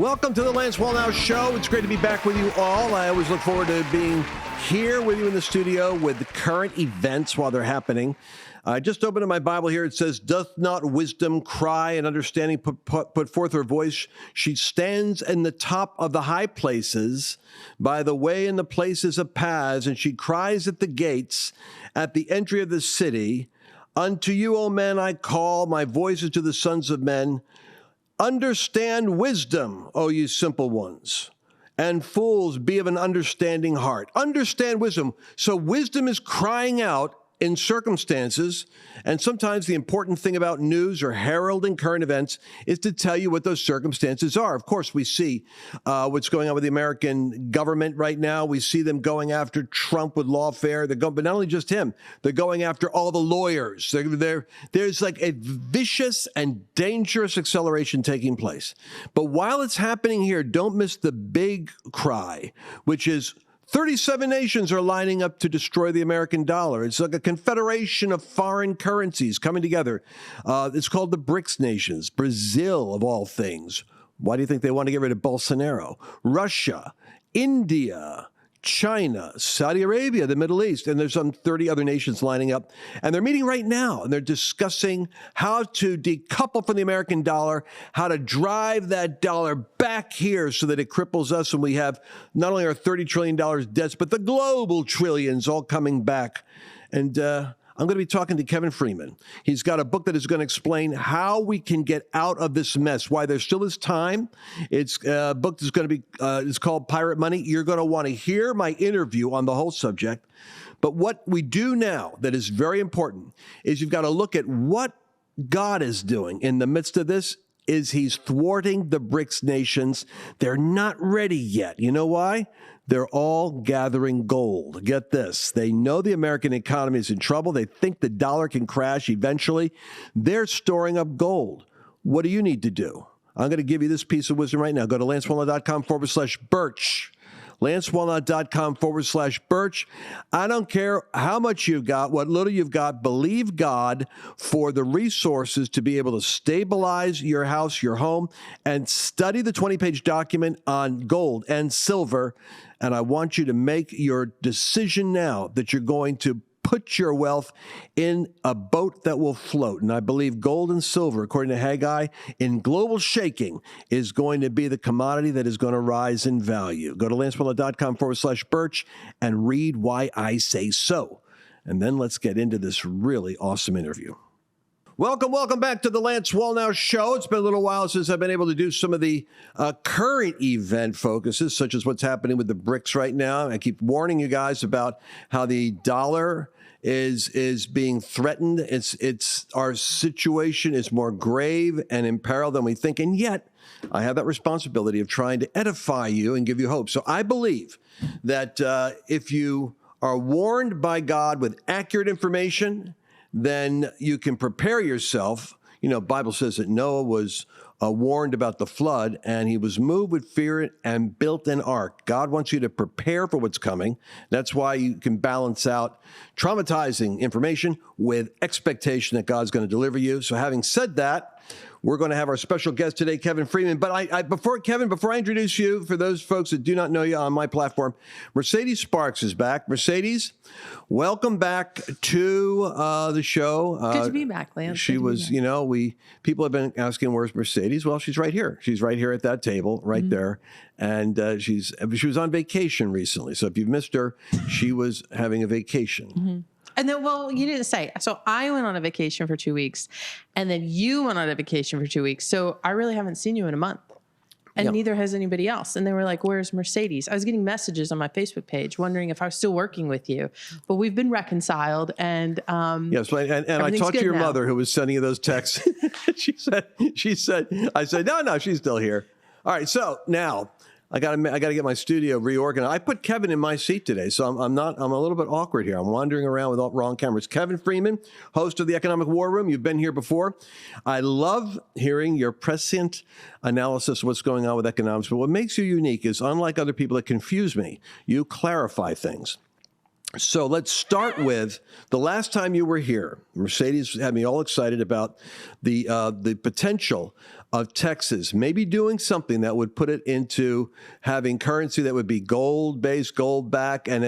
Welcome to the Lance Wallnau Show. It's great to be back with you all. I always look forward to being here with you in the studio with the current events while they're happening. I just opened up my Bible here. It says, "Doth not wisdom cry and understanding put forth her voice? She stands in the top of the high places, by the way in the places of paths, and she cries at the gates, at the entry of the city. Unto you, O men, I call, my voice is to the sons of men. Understand wisdom, O you simple ones, and fools, be of an understanding heart." Understand wisdom. So wisdom is crying out in circumstances, and sometimes the important thing about news or heralding current events is to tell you what those circumstances are. Of course, we see what's going on with the American government right now. We see them going after Trump with lawfare. But not only just him, they're going after all the lawyers. There's like a vicious and dangerous acceleration taking place. But while it's happening here, don't miss the big cry, which is 37 nations are lining up to destroy the American dollar. It's like a confederation of foreign currencies coming together. It's called the BRICS nations. Brazil, of all things. Why do you think they want to get rid of Bolsonaro? Russia, India, China, Saudi Arabia, the Middle East, and there's some 30 other nations lining up. And they're meeting right now, and they're discussing how to decouple from the American dollar, how to drive that dollar back here so that it cripples us, and we have not only our $30 trillion debts, but the global trillions all coming back. And I'm going to be talking to Kevin Freeman. He's got a book that is going to explain how we can get out of this mess, why there still is time. It's a book that's going to be, it's called Pirate Money. You're going to want to hear my interview on the whole subject. But what we do now that is very important is you've got to look at what God is doing in the midst of this. Is he's thwarting the BRICS nations. They're not ready yet. You know why? They're all gathering gold. Get this. They know the American economy is in trouble. They think the dollar can crash eventually. They're storing up gold. What do you need to do? I'm going to give you this piece of wisdom right now. Go to lancewallnau.com/Birch. lancewallnau.com/Birch. I don't care how much you've got, what little you've got. Believe God for the resources to be able to stabilize your house, your home, and study the 20-page document on gold and silver. And I want you to make your decision now that you're going to put your wealth in a boat that will float. And I believe gold and silver, according to Haggai, in global shaking is going to be the commodity that is going to rise in value. Go to lancewallnau.com/Birch and read why I say so. And then let's get into this really awesome interview. Welcome back to the Lance Wallnau Show. It's been a little while since I've been able to do some of the current event focuses, such as what's happening with the BRICS right now. I keep warning you guys about how the dollar is being threatened. It's our situation is more grave and in peril than we think, and yet I have that responsibility of trying to edify you and give you hope. So I believe that if you are warned by God with accurate information, then you can prepare yourself. You know, Bible says that Noah was warned about the flood, and he was moved with fear and built an ark. God wants you to prepare for what's coming. That's why you can balance out traumatizing information with expectation that God's going to deliver you. So having said that, we're going to have our special guest today, Kevin Freeman. But before I introduce you, for those folks that do not know you on my platform, Mercedes Sparks is back. Mercedes, welcome back to the show. Good to be back, Lance. She was, people have been asking, where's Mercedes? Well, she's right here. She's right here at that table, right there. And she was on vacation recently. So if you've missed her, she was having a vacation. And then, well, you didn't say. So I went on a vacation for 2 weeks, and then you went on a vacation for 2 weeks. So I really haven't seen you in a month, and neither has anybody else. And they were like, "Where's Mercedes?" I was getting messages on my Facebook page wondering if I was still working with you, but we've been reconciled. And yes, and I talked to your mother who was sending you those texts. she said, I said, no, she's still here. All right, so now I got to get my studio reorganized. I put Kevin in my seat today, so I'm a little bit awkward here. I'm wandering around with all wrong cameras. Kevin Freeman, host of the Economic War Room. You've been here before. I love hearing your prescient analysis of what's going on with economics. But what makes you unique is, unlike other people that confuse me, you clarify things. So let's start with the last time you were here. Mercedes had me all excited about the potential of Texas maybe doing something that would put it into having currency that would be gold-based, gold-backed, and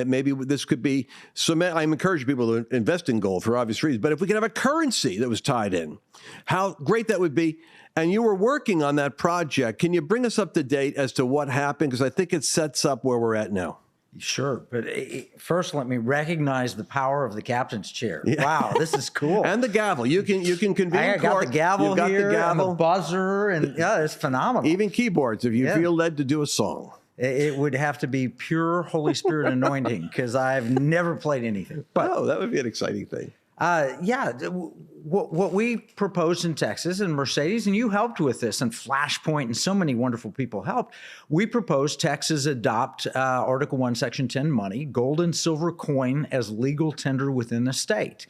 this could be cement. I'm encouraging people to invest in gold for obvious reasons, but if we could have a currency that was tied in, how great that would be. And you were working on that project. Can you bring us up to date as to what happened? Because I think it sets up where we're at now. Sure. But first, let me recognize the power of the captain's chair. Yeah. Wow, this is cool. And the gavel. You can convene I got court. the gavel You've got here, the gavel. and the buzzer, and yeah, it's phenomenal. Even keyboards, if you feel led to do a song. It would have to be pure Holy Spirit anointing, because I've never played anything. But that would be an exciting thing. What we proposed in Texas, and Mercedes, and you helped with this, and Flashpoint, and so many wonderful people helped. We proposed Texas adopt Article 1, Section 10 money, gold and silver coin as legal tender within the state.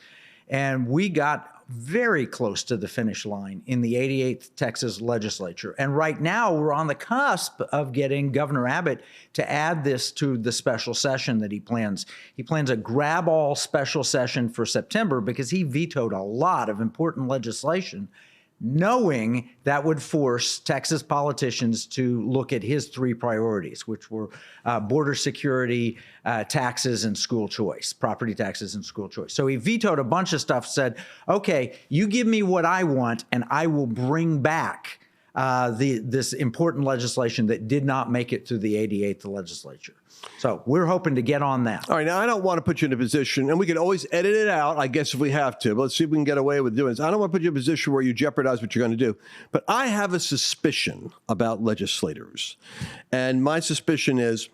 And we got very close to the finish line in the 88th Texas legislature. And right now we're on the cusp of getting Governor Abbott to add this to the special session that he plans. He plans a grab-all special session for September because he vetoed a lot of important legislation, knowing that would force Texas politicians to look at his three priorities, which were border security, taxes, and school choice, property taxes and school choice. So he vetoed a bunch of stuff, said, okay, you give me what I want, and I will bring back this important legislation that did not make it through the 88th legislature. So we're hoping to get on that. All right. Now, I don't want to put you in a position, and we can always edit it out, I guess, if we have to. But let's see if we can get away with doing this. I don't want to put you in a position where you jeopardize what you're going to do. But I have a suspicion about legislators. And my suspicion is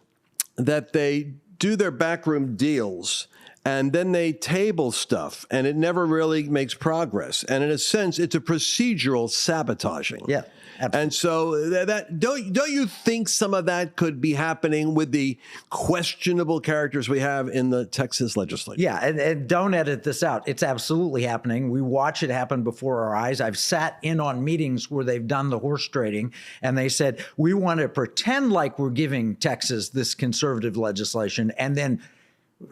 that they do their backroom deals and then they table stuff, and it never really makes progress. And in a sense, it's a procedural sabotaging. Yeah, absolutely. And so that don't you think some of that could be happening with the questionable characters we have in the Texas legislature? Yeah, and don't edit this out. It's absolutely happening. We watch it happen before our eyes. I've sat in on meetings where they've done the horse trading, and they said, we want to pretend like we're giving Texas this conservative legislation, and then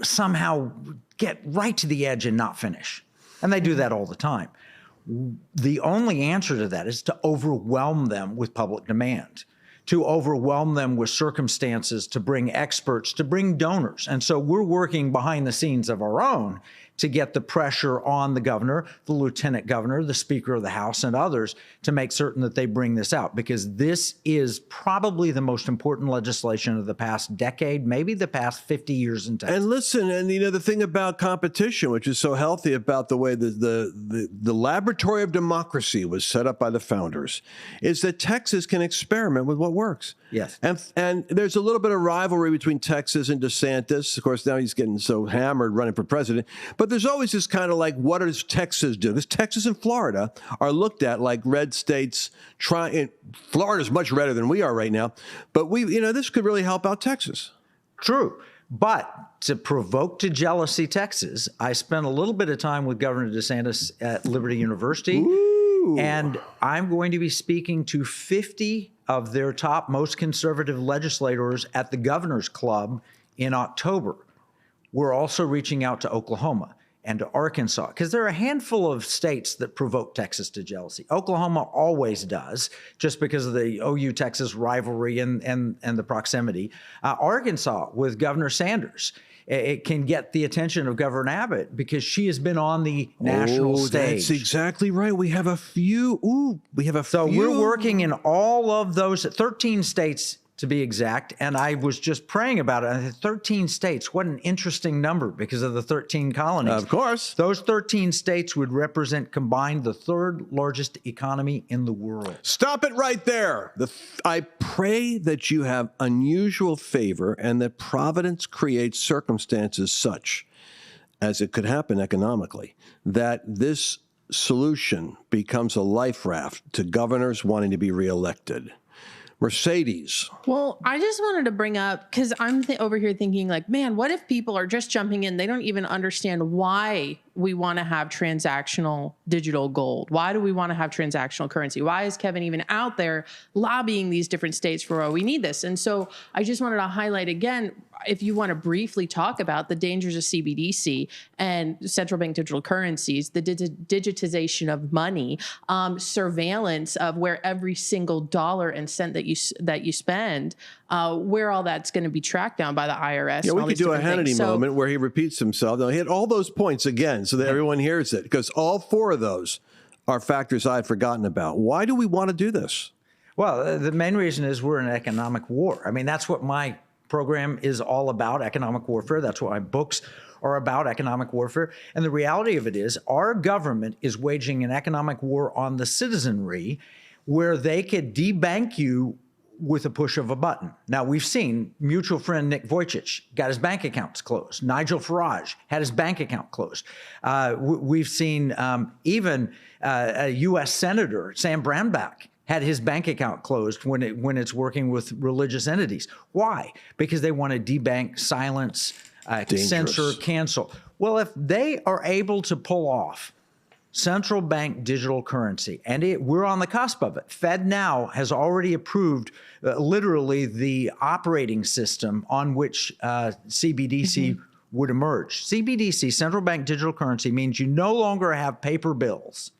somehow get right to the edge and not finish. And they do that all the time. The only answer to that is to overwhelm them with public demand, to overwhelm them with circumstances, to bring experts, to bring donors. And so we're working behind the scenes of our own to get the pressure on the governor, the lieutenant governor, the Speaker of the House, and others to make certain that they bring this out, because this is probably the most important legislation of the past decade, maybe the past 50 years in Texas. And listen, and you know, the thing about competition, which is so healthy about the way the laboratory of democracy was set up by the founders, is that Texas can experiment with what works. Yes. And there's a little bit of rivalry between Texas and DeSantis. Of course, now he's getting so hammered running for president. But there's always this kind of like, what does Texas do? Because Texas and Florida are looked at like red states. Florida's much redder than we are right now. But this could really help out Texas. True. But to provoke to jealousy Texas, I spent a little bit of time with Governor DeSantis at Liberty University. Ooh. And I'm going to be speaking to 50 of their top most conservative legislators at the Governor's Club in October. We're also reaching out to Oklahoma and to Arkansas, because there are a handful of states that provoke Texas to jealousy. Oklahoma always does, just because of the OU-Texas rivalry and the proximity. Arkansas, with Governor Sanders, it can get the attention of Governor Abbott because she has been on the national stage. That's exactly right. We have a few. So we're working in all of those 13 states, to be exact. And I was just praying about it. 13 states, what an interesting number because of the 13 colonies. Of course. Those 13 states would represent combined the third largest economy in the world. Stop it right there. I pray that you have unusual favor and that Providence creates circumstances such as it could happen economically, that this solution becomes a life raft to governors wanting to be reelected. Mercedes. Well, I just wanted to bring up, because I'm over here thinking like, man, what if people are just jumping in? They don't even understand why we want to have transactional digital gold. Why do we want to have transactional currency? Why is Kevin even out there lobbying these different states for, oh, we need this? And so I just wanted to highlight again, if you want to briefly talk about the dangers of CBDC and central bank digital currencies, the digitization of money, surveillance of where every single dollar and cent that you spend, where all that's going to be tracked down by the IRS. Yeah, we could do a Hannity moment where he repeats himself. Now, he hit all those points again so that everyone hears it, because all four of those are factors I'd forgotten about. Why do we want to do this? Well, the main reason is we're in an economic war. I mean, that's what my program is all about, economic warfare. That's what my books are about, economic warfare. And the reality of it is our government is waging an economic war on the citizenry where they could debank you with a push of a button. Now, we've seen mutual friend Nick Vujicic got his bank accounts closed. Nigel Farage had his bank account closed. We've seen even a U.S. Senator, Sam Brownback, had his bank account closed when it's working with religious entities. Why? Because they want to debank, silence, censor, cancel. Well, if they are able to pull off central bank digital currency, and we're on the cusp of it. FedNow has already approved literally the operating system on which CBDC would emerge. CBDC, central bank digital currency, means you no longer have paper bills.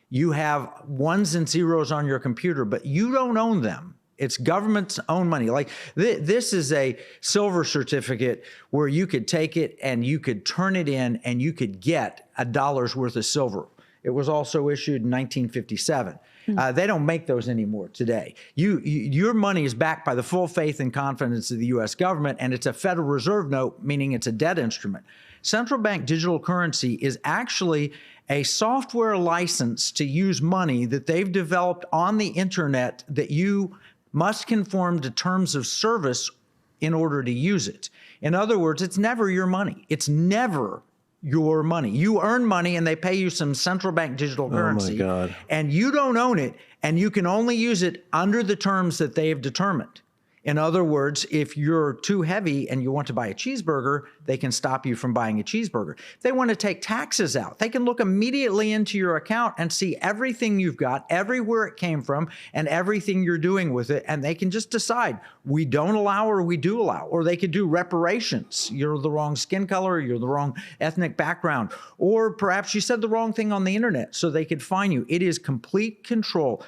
You have ones and zeros on your computer, but you don't own them. It's government's own money. Like this is a silver certificate where you could take it and you could turn it in and you could get $1 worth of silver. It was also issued in 1957. They don't make those anymore today. Your money is backed by the full faith and confidence of the U.S. government, and it's a Federal Reserve note, meaning it's a debt instrument. Central bank digital currency is actually a software license to use money that they've developed on the internet that you must conform to terms of service in order to use it. In other words, it's never your money. It's never your money. You earn money and they pay you some central bank digital currency. Oh my God. And you don't own it, and you can only use it under the terms that they have determined. In other words, if you're too heavy and you want to buy a cheeseburger, they can stop you from buying a cheeseburger. If they want to take taxes out, they can look immediately into your account and see everything you've got, everywhere it came from, and everything you're doing with it. And they can just decide, we don't allow or we do allow. Or they could do reparations. You're the wrong skin color, you're the wrong ethnic background, or perhaps you said the wrong thing on the internet, so they could fine you. It is complete control.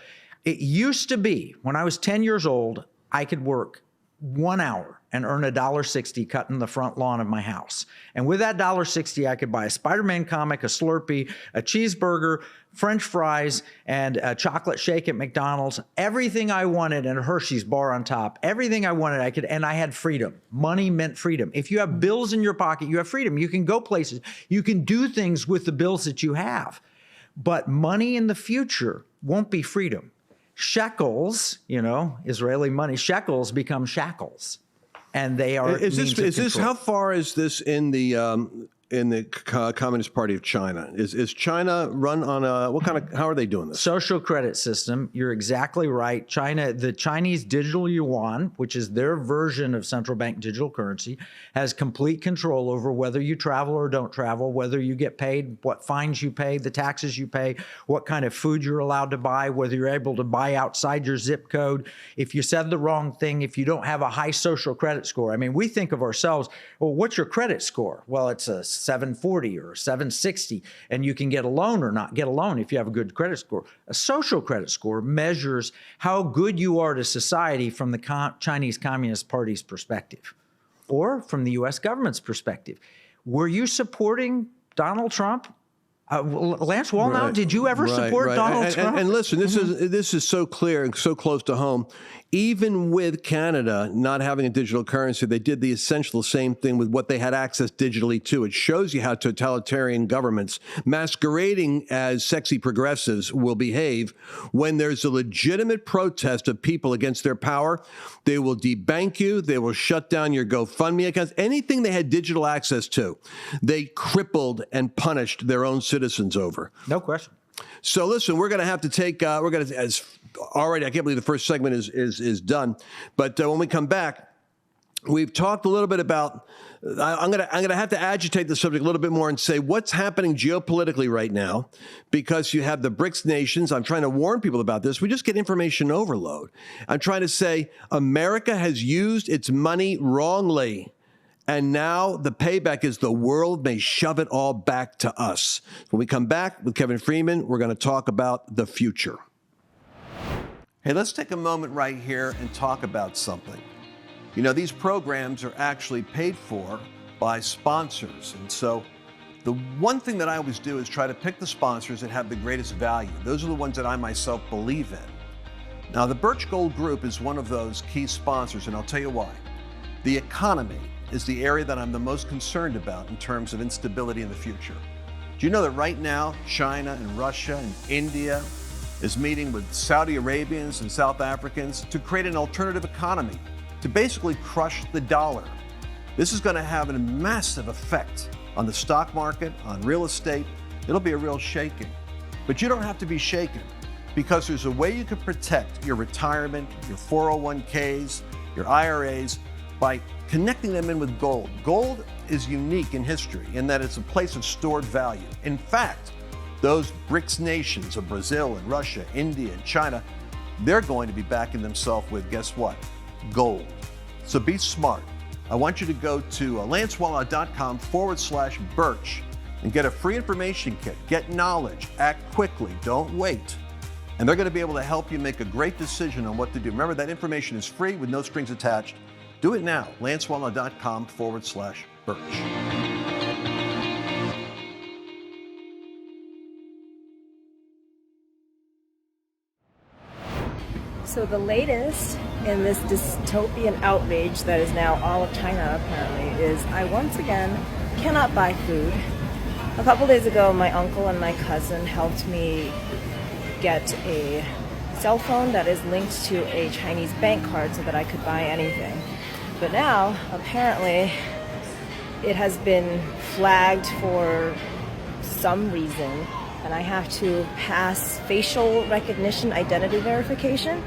It used to be, when I was 10 years old, I could work 1 hour and earn $1.60 cutting the front lawn of my house. And with that $1.60, I could buy a Spider-Man comic, a Slurpee, a cheeseburger, French fries, and a chocolate shake at McDonald's. Everything I wanted, and a Hershey's bar on top. Everything I wanted, I could, and I had freedom. Money meant freedom. If you have bills in your pocket, you have freedom. You can go places. You can do things with the bills that you have. But money in the future won't be freedom. Shekels, Israeli money, shekels become shackles, and they are. Is this how far is this in the Communist Party of China? Is China run on how are they doing this? Social credit system. You're exactly right. The Chinese digital yuan, which is their version of central bank digital currency, has complete control over whether you travel or don't travel, whether you get paid, what fines you pay, the taxes you pay, what kind of food you're allowed to buy, whether you're able to buy outside your zip code, if you said the wrong thing, if you don't have a high social credit score. I mean, we think of ourselves, well, what's your credit score? Well, it's a 740 or 760, and you can get a loan or not get a loan if you have a good credit score. A social credit score measures how good you are to society from the Chinese Communist Party's perspective or from the U.S. government's perspective. Were you supporting Donald Trump? Lance Wallnau, did you ever support Donald Trump? And listen, this is so clear and so close to home. Even with Canada not having a digital currency, they did the essential same thing with what they had access digitally to. It shows you how totalitarian governments masquerading as sexy progressives will behave when there's a legitimate protest of people against their power. They will debank you. They will shut down your GoFundMe accounts. Anything they had digital access to, they crippled and punished their own citizens over. No question. So listen, we're going to have to take. Already, I can't believe the first segment is done. But when we come back, we've talked a little bit about. I'm going to have to agitate the subject a little bit more and say what's happening geopolitically right now, because you have the BRICS nations. I'm trying to warn people about this. We just get information overload. I'm trying to say America has used its money wrongly. And now the payback is the world may shove it all back to us. When we come back with Kevin Freeman, we're going to talk about the future. Hey, let's take a moment right here and talk about something. You know, these programs are actually paid for by sponsors. And so the one thing that I always do is try to pick the sponsors that have the greatest value. Those are the ones that I myself believe in. Now, the Birch Gold Group is one of those key sponsors, and I'll tell you why. The economy is the area that I'm the most concerned about in terms of instability in the future. Do you know that right now, China and Russia and India is meeting with Saudi Arabians and South Africans to create an alternative economy, to basically crush the dollar? This is going to have a massive effect on the stock market, on real estate. It'll be a real shaking. But you don't have to be shaken, because there's a way you can protect your retirement, your 401ks, your IRAs, by connecting them in with gold. Gold is unique in history in that it's a place of stored value. In fact, those BRICS nations of Brazil and Russia, India and China, they're going to be backing themselves with, guess what? Gold. So be smart. I want you to go to lancewallnau.com/Birch and get a free information kit. Get knowledge, act quickly, don't wait. And they're going to be able to help you make a great decision on what to do. Remember, that information is free with no strings attached. Do it now, lancewallnau.com/Birch. So the latest in this dystopian outrage that is now all of China apparently is I once again cannot buy food. A couple days ago, my uncle and my cousin helped me get a cell phone that is linked to a Chinese bank card so that I could buy anything. But now, apparently, it has been flagged for some reason, and I have to pass facial recognition identity verification,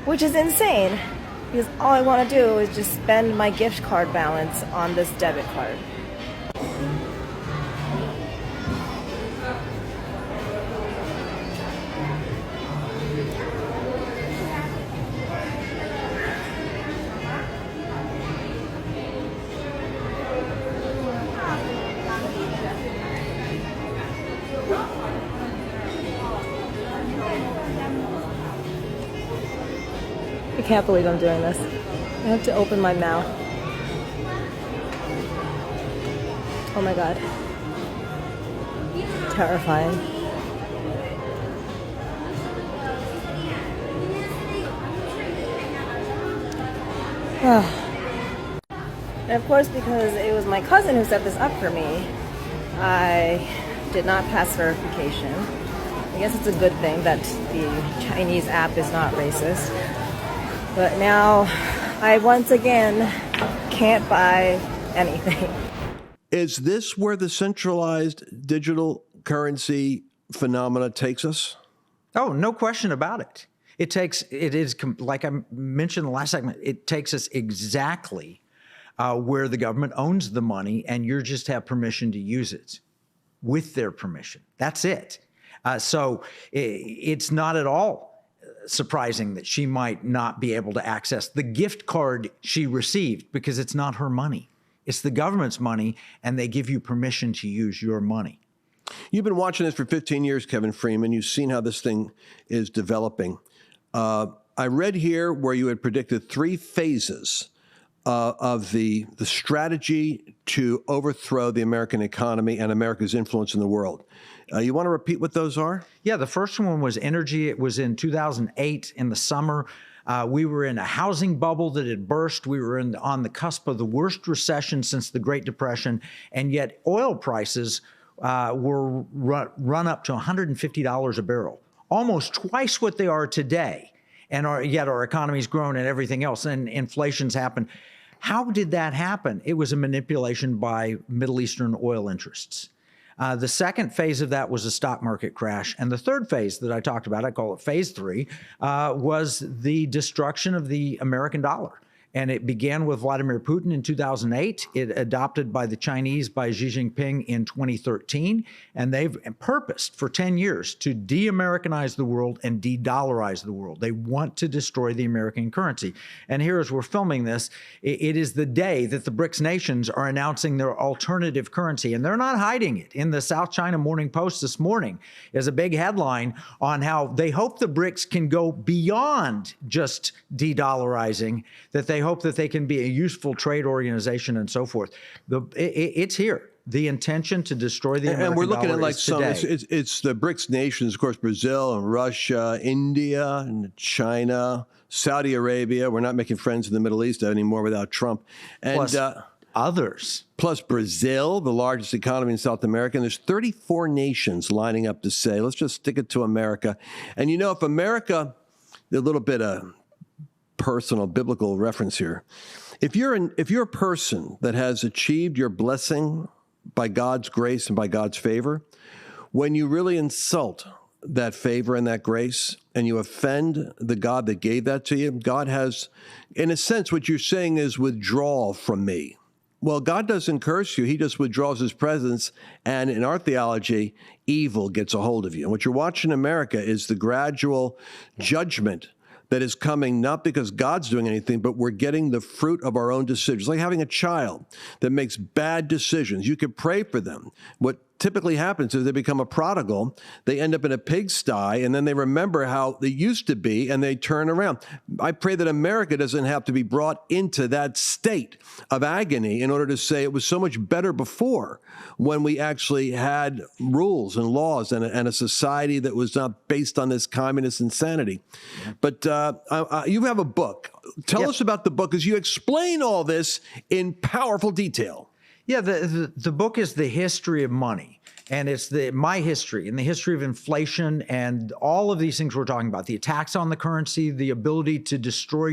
which is insane, because all I want to do is just spend my gift card balance on this debit card. I can't believe I'm doing this. I have to open my mouth. Oh my god. Terrifying. And of course, because it was my cousin who set this up for me, I did not pass verification. I guess it's a good thing that the Chinese app is not racist. But now I once again can't buy anything. Is this where the centralized digital currency phenomena takes us? Oh, no question about it. It is like I mentioned in the last segment, it takes us exactly where the government owns the money and you just have permission to use it with their permission. That's it. So it's not at all surprising that she might not be able to access the gift card she received because it's not her money. It's the government's money, and they give you permission to use your money. You've been watching this for 15 years, Kevin Freeman. You've seen how this thing is developing. I read here where you had predicted 3 phases of the strategy to overthrow the American economy and America's influence in the world. You want to repeat what those are? Yeah, the first one was energy. It was in 2008 in the summer. We were in a housing bubble that had burst. We were on the cusp of the worst recession since the Great Depression, and yet oil prices were run up to $150 a barrel, almost twice what they are today. And yet our economy's grown and everything else, and inflation's happened. How did that happen? It was a manipulation by Middle Eastern oil interests. The second phase of that was a stock market crash. And the third phase that I talked about, I call it phase 3, was the destruction of the American dollar And it began with Vladimir Putin in 2008. It adopted by the Chinese by Xi Jinping in 2013. And they've purposed for 10 years to de-Americanize the world and de-dollarize the world. They want to destroy the American currency. And here, as we're filming this, it is the day that the BRICS nations are announcing their alternative currency. And they're not hiding it. In the South China Morning Post this morning is a big headline on how they hope the BRICS can go beyond just de-dollarizing, that they hope that they can be a useful trade organization and so forth. It's here. The intention to destroy the American and we're looking dollar at like is some, today. it's the BRICS nations, of course, Brazil and Russia, India and China, Saudi Arabia. We're not making friends in the Middle East anymore without Trump. And Plus others. plus Brazil, the largest economy in South America. And there's 34 nations lining up to say, let's just stick it to America. And you know, if America, a little bit of personal biblical reference here. If you're a person that has achieved your blessing by God's grace and by God's favor, when you really insult that favor and that grace and you offend the God that gave that to you, God has, in a sense, what you're saying is withdrawal from me. Well, God doesn't curse you. He just withdraws his presence. And in our theology, evil gets a hold of you. And what you're watching in America is the gradual judgment that is coming, not because God's doing anything, but we're getting the fruit of our own decisions. Like having a child that makes bad decisions. You could pray for them. What typically happens is they become a prodigal, they end up in a pigsty, and then they remember how they used to be, and they turn around. I pray that America doesn't have to be brought into that state of agony in order to say it was so much better before, when we actually had rules and laws and a society that was not based on this communist insanity. But you have a book. Tell us about the book, because you explain all this in powerful detail. Yeah, the book is The History of Money, and it's my history and the history of inflation and all of these things we're talking about, the attacks on the currency, the ability to destroy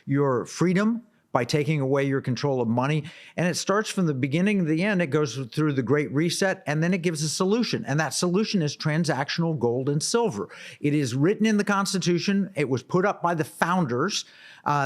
your freedom by taking away your control of money. And it starts from the beginning to the end. It goes through the Great Reset, and then it gives a solution. And that solution is transactional gold and silver. It is written in the Constitution. It was put up by the founders.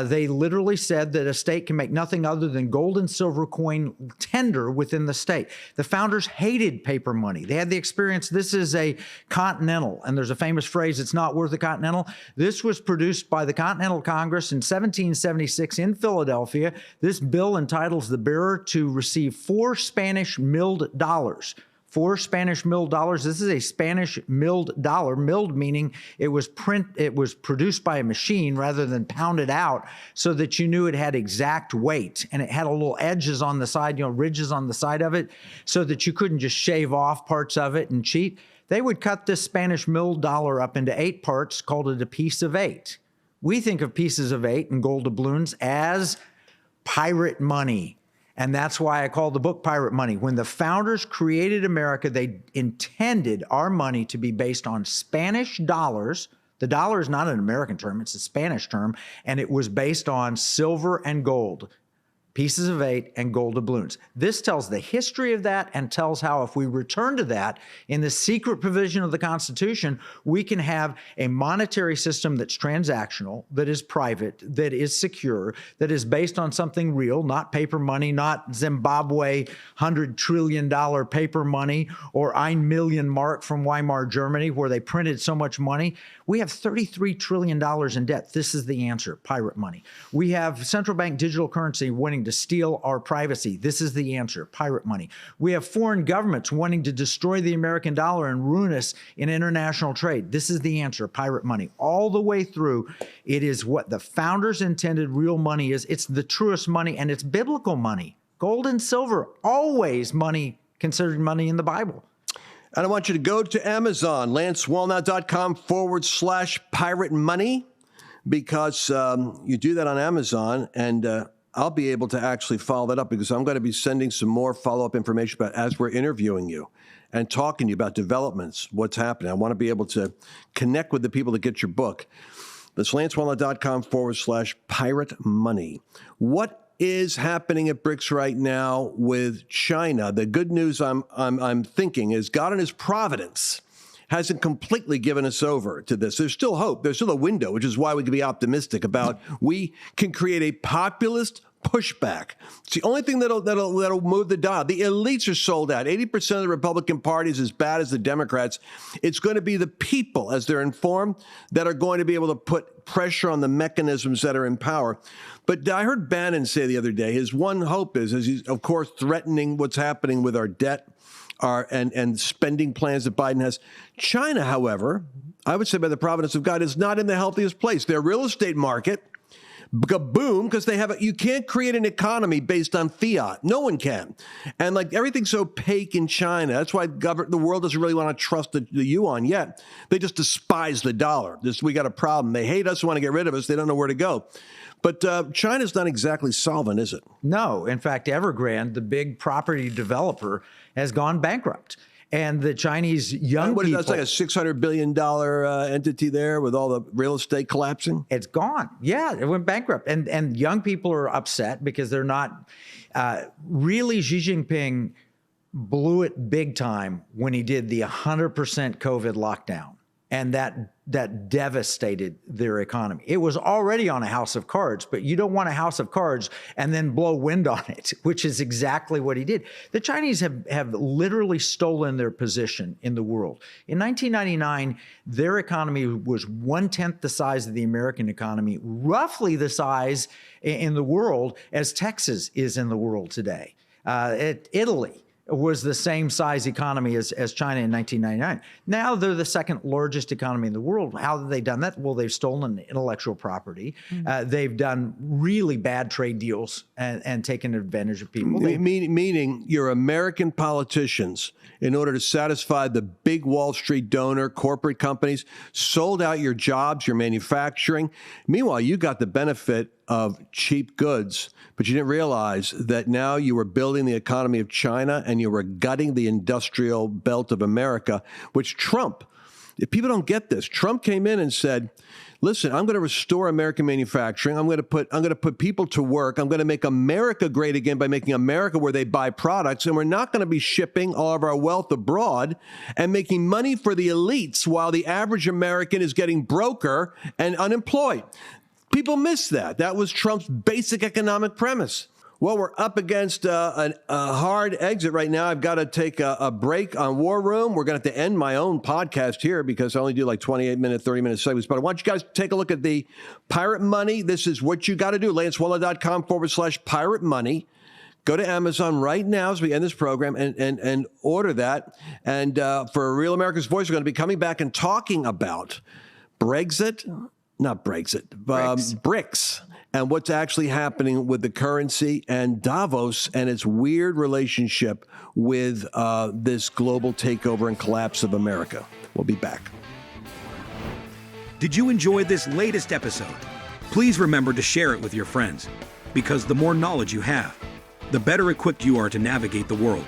They literally said that a state can make nothing other than gold and silver coin tender within the state. The founders hated paper money. They had the experience, this is a continental, and there's a famous phrase, it's not worth a continental. This was produced by the Continental Congress in 1776 in Philadelphia. This bill entitles the bearer to receive 4 Spanish milled dollars. 4 Spanish milled dollars. This is a Spanish milled dollar. Milled meaning it was produced by a machine rather than pounded out, so that you knew it had exact weight, and it had a little edges on the side, ridges on the side of it, so that you couldn't just shave off parts of it and cheat. They would cut this Spanish milled dollar up into 8 parts, called it a piece of 8. We think of pieces of 8 and gold doubloons as pirate money. And that's why I call the book Pirate Money. When the founders created America, they intended our money to be based on Spanish dollars. The dollar is not an American term, it's a Spanish term. And it was based on silver and gold, pieces of 8 and gold doubloons. This tells the history of that and tells how, if we return to that in the secret provision of the Constitution, we can have a monetary system that's transactional, that is private, that is secure, that is based on something real, not paper money, not Zimbabwe $100 trillion paper money, or 1 million Mark from Weimar Germany, where they printed so much money. We have $33 trillion in debt. This is the answer, pirate money. We have central bank digital currency wanting to steal our privacy. This is the answer, pirate money. We have foreign governments wanting to destroy the American dollar and ruin us in international trade. This is the answer, pirate money. All the way through, it is what the founders intended real money is. It's the truest money, and it's biblical money. Gold and silver, always money, considered money in the Bible. And I want you to go to Amazon, lancewallnau.com/pirate money, because you do that on Amazon, and I'll be able to actually follow that up, because I'm going to be sending some more follow-up information about as we're interviewing you and talking to you about developments, what's happening. I want to be able to connect with the people that get your book. That's lancewallnau.com/pirate money. What is happening at BRICS right now with China? The good news I'm thinking is God in his providence hasn't completely given us over to this. There's still hope. There's still a window, which is why we can be optimistic about we can create a populist pushback. It's the only thing that'll move the dial. The elites are sold out. 80% of the Republican Party is as bad as the Democrats. It's going to be the people, as they're informed, that are going to be able to put pressure on the mechanisms that are in power. But I heard Bannon say the other day, his one hope is he's, of course, threatening what's happening with our debt and spending plans that Biden has. China, however, I would say by the providence of God, is not in the healthiest place. Their real estate market, boom, because you can't create an economy based on fiat. No one can. And like everything's opaque in China. That's why the world doesn't really want to trust the yuan yet. They just despise the dollar. We got a problem. They hate us, want to get rid of us. They don't know where to go. But China's not exactly solvent, is it? No. In fact, Evergrande, the big property developer, has gone bankrupt. And the Chinese young people... That's like a $600 billion entity there with all the real estate collapsing? It's gone. Yeah, it went bankrupt. And young people are upset because they're not... really, Xi Jinping blew it big time when he did the 100% COVID lockdown. And that devastated their economy. It was already on a house of cards, but you don't want a house of cards and then blow wind on it, which is exactly what he did. The Chinese have literally stolen their position in the world. In 1999, their economy was 1/10 the size of the American economy, roughly the size in the world as Texas is in the world today. Italy was the same size economy as China in 1999. Now they're the second largest economy in the world. How have they done that? Well, they've stolen intellectual property. They've done really bad trade deals and taken advantage of people. Meaning your American politicians, in order to satisfy the big Wall Street donor corporate companies, sold out your jobs, your manufacturing. Meanwhile, you got the benefit of cheap goods, but you didn't realize that now you were building the economy of China and you were gutting the industrial belt of America, which Trump, if people don't get this, Trump came in and said, listen, I'm going to restore American manufacturing. I'm going to put people to work. I'm going to make America great again by making America where they buy products. And we're not going to be shipping all of our wealth abroad and making money for the elites while the average American is getting broker and unemployed. People miss that. That was Trump's basic economic premise. Well, we're up against a hard exit right now. I've got to take a break on War Room. We're going to have to end my own podcast here because I only do like 28-minute, 30-minute segments. But I want you guys to take a look at the Pirate Money. This is what you got to do. LanceWallnau.com/Pirate Money. Go to Amazon right now as we end this program and order that. And for A Real America's Voice, we're going to be coming back and talking about Brexit. Not Brexit, BRICS, and what's actually happening with the currency and Davos and its weird relationship with this global takeover and collapse of America. We'll be back. Did you enjoy this latest episode? Please remember to share it with your friends, because the more knowledge you have, the better equipped you are to navigate the world.